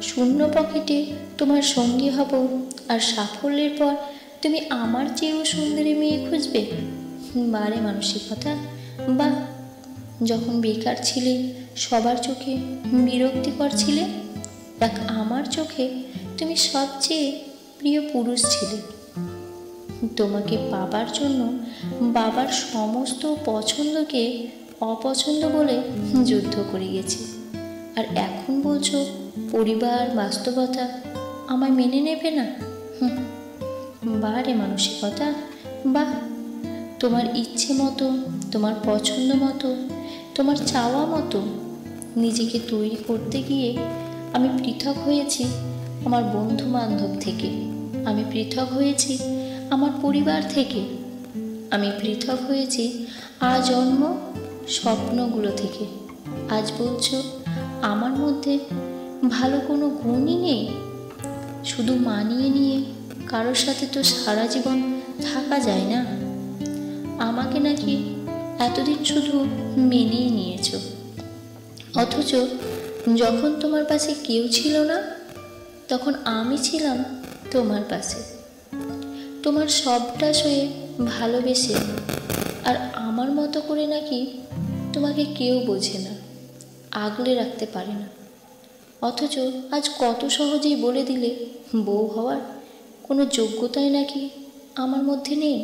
শূন্য পকেটে তোমার সঙ্গী হব, আর সাফল্যের পর তুমি আমার চেয়েও সুন্দরী মেয়ে খুঁজবে। বারে মানসিকতা! বাহ! যখন বেকার ছিলে সবার চোখে বিরক্তিকর ছিলে, দেখ আমার চোখে তুমি সবচেয়ে প্রিয় পুরুষ ছিলে। তোমাকে পাবার জন্য বাবার সমস্ত পছন্দকে অপছন্দ বলে যুদ্ধ করে গেছি, আর এখন বলছো পরিবার বাস্তবতা আমায় মেনে নেবে না। বারে মানসিকতা! বাহ! তোমার ইচ্ছে মতো, তোমার পছন্দ মতো, তোমার চাওয়া মতো নিজেকে তৈরি করতে গিয়ে আমি পৃথক হয়েছি আমার বন্ধু বান্ধব থেকে, আমি পৃথক হয়েছি আমার পরিবার থেকে, আমি পৃথক হয়েছি আজন্ম স্বপ্নগুলো থেকে। আজ বলছো আমার মধ্যে ভালো কোনো গুণই নেই। শুধু মানিয়ে নিয়ে কারোর সাথে তো সারা জীবন থাকা যায় না। আমাকে নাকি এতদিন শুধু মেনেই নিয়েছো, অথচ যখন তোমার পাশে কেউ ছিল না তখন আমি ছিলাম তোমার পাশে, তোমার সবটা সয়ে ভালোবেসে। আর আমার মতো করে নাকি তোমাকে কেউ বোঝে না, আগলে রাখতে পারে না, অথচ আজ কত সহজেই বলে দিলে বউ হওয়ার কোনো যোগ্যতাই নাকি আমার মধ্যে নেই।